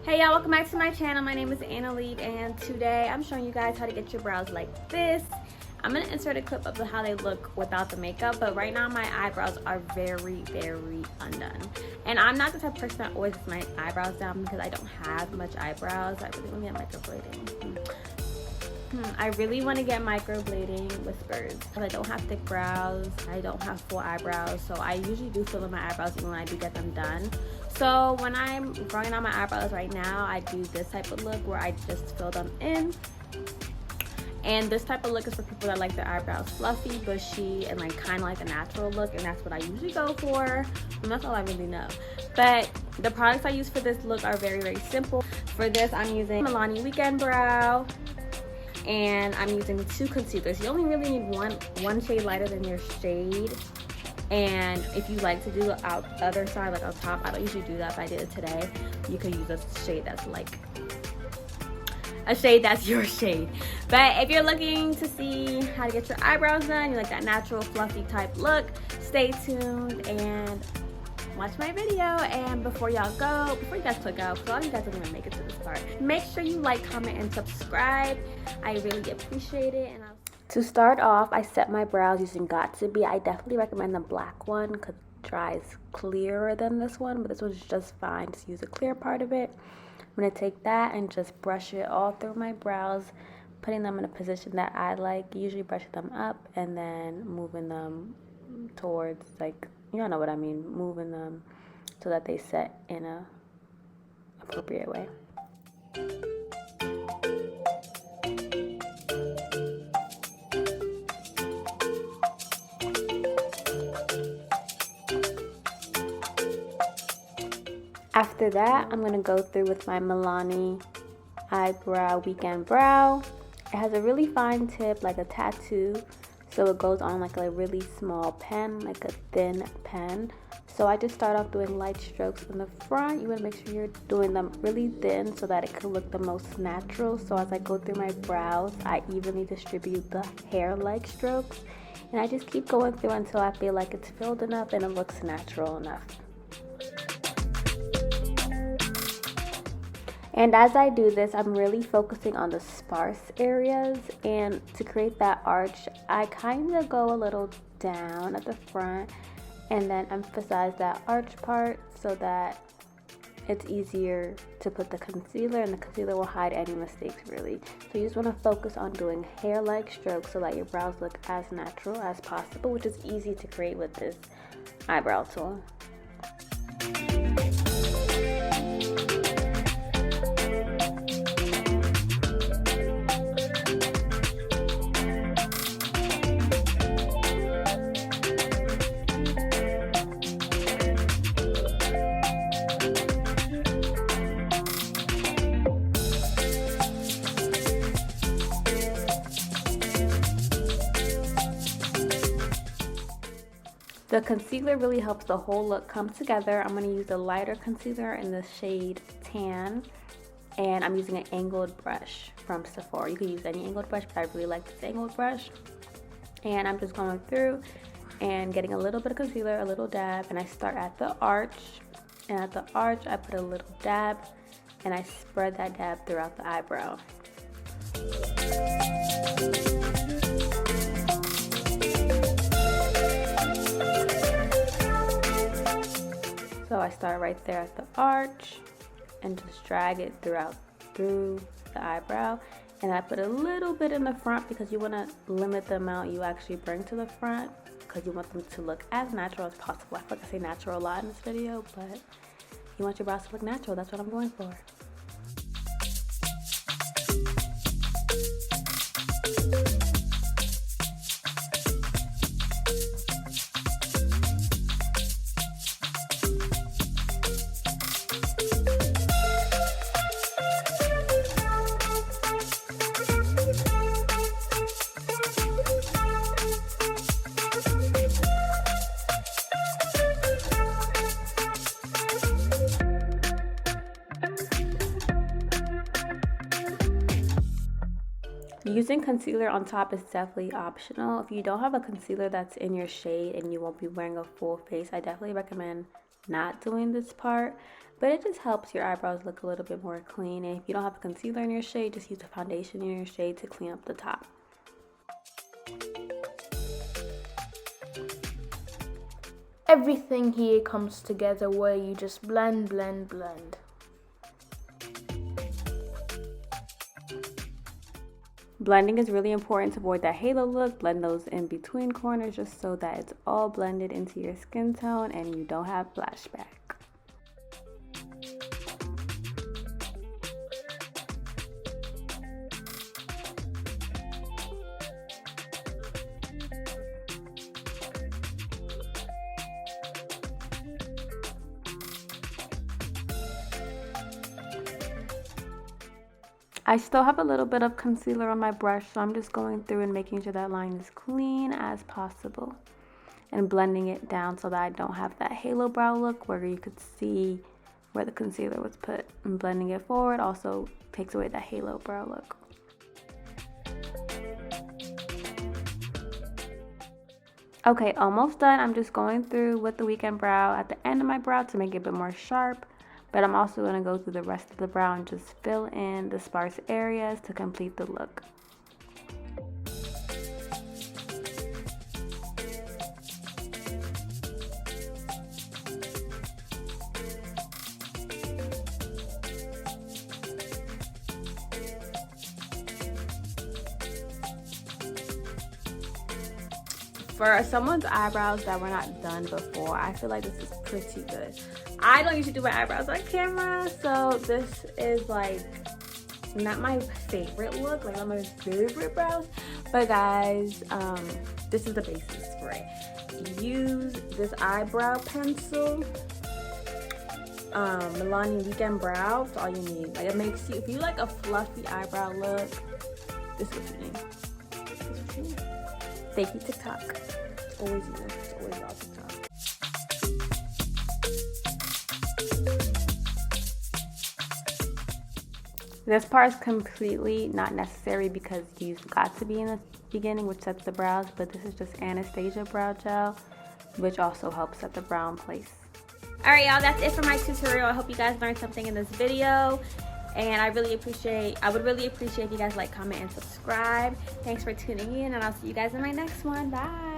Hey y'all, welcome back to my channel. My name is Annalise and today I'm showing you guys how to get your brows like this. I'm going to insert a clip of how they look without the makeup, but right now my eyebrows are very undone. And I'm not the type of person that always gets my eyebrows down because I don't have much eyebrows. I really want to get microblading. I really want to get microblading whispers because I don't have thick brows. I don't have full eyebrows, so I usually do fill in my eyebrows even when I do get them done. So when I'm growing out my eyebrows right now, I do this type of look where I just fill them in. And this type of look is for people that like their eyebrows fluffy, bushy, and like kind of like a natural look, and that's what I usually go for. And that's all I really know. But the products I use for this look are very simple. For this, I'm using Milani Weekend Brow, and I'm using 2 concealers. You only really need one shade lighter than your shade. And if you like to do the other side, like on top, I don't usually do that, but I did it today. You could use a shade that's like a shade that's your shade. But if you're looking to see how to get your eyebrows done, you like that natural fluffy type look, stay tuned and watch my video. And before y'all go, before you guys click out, because a lot of you guys don't even make it to this part, make sure you like, comment, and subscribe. I really appreciate it. And to start off, I set my brows using Got2b. I definitely recommend the black one because it dries clearer than this one, but this one's just fine. Just use the clear part of it. I'm going to take that and just brush it all through my brows, putting them in a position that I like, usually brushing them up and then moving them towards, like, you know what I mean, moving them so that they set in a appropriate way. After that, I'm going to go through with my Milani Eyebrow Weekend Brow. It has a really fine tip, like a tattoo, so it goes on like a really small pen, like a thin pen. So I just start off doing light strokes in the front. You want to make sure you're doing them really thin so that it can look the most natural. So as I go through my brows, I evenly distribute the hair-like strokes. And I just keep going through until I feel like it's filled enough and it looks natural enough. And as I do this, I'm really focusing on the sparse areas, and to create that arch, I kind of go a little down at the front and then emphasize that arch part so that it's easier to put the concealer, and the concealer will hide any mistakes really. So you just want to focus on doing hair-like strokes so that your brows look as natural as possible, which is easy to create with this eyebrow tool. The concealer really helps the whole look come together. I'm going to use a lighter concealer in the shade Tan, and I'm using an angled brush from Sephora. You can use any angled brush, but I really like this angled brush. And I'm just going through and getting a little bit of concealer, a little dab, and I start at the arch. And at the arch, I put a little dab, and I spread that dab throughout the eyebrow. So I start right there at the arch and just drag it through the eyebrow. And I put a little bit in the front because you want to limit the amount you actually bring to the front because you want them to look as natural as possible. I feel like I say natural a lot in this video, but you want your brows to look natural. That's what I'm going for. Using concealer on top is definitely optional. If you don't have a concealer that's in your shade and you won't be wearing a full face, I definitely recommend not doing this part, but it just helps your eyebrows look a little bit more clean. And if you don't have a concealer in your shade, just use a foundation in your shade to clean up the top. Everything here comes together where you just blend, blend, blend. Blending is really important to avoid that halo look. Blend those in between corners just so that it's all blended into your skin tone and you don't have flashback. I still have a little bit of concealer on my brush, so I'm just going through and making sure that line is clean as possible and blending it down so that I don't have that halo brow look where you could see where the concealer was put. And blending it forward also takes away that halo brow look. Okay, almost done. I'm just going through with the weekend brow at the end of my brow to make it a bit more sharp. But I'm also going to go through the rest of the brow and just fill in the sparse areas to complete the look. For someone's eyebrows that were not done before, I feel like this is pretty good. I don't usually do my eyebrows on camera, so this is like not my favorite look, like not my favorite brows. But guys, this is the basis for it. Use this eyebrow pencil, Milani Weekend Brow. That's all you need. Like, it makes you, if you like a fluffy eyebrow look, this is what you need. This is what you need. Thank you, TikTok. It's always you. It's always all TikTok. This part is completely not necessary because you've got to be in the beginning, which sets the brows, but this is just Anastasia brow gel, which also helps set the brow in place. All right, y'all, that's it for my tutorial. I hope you guys learned something in this video, and I would really appreciate if you guys like, comment, and subscribe. Thanks for tuning in, and I'll see you guys in my next one. Bye.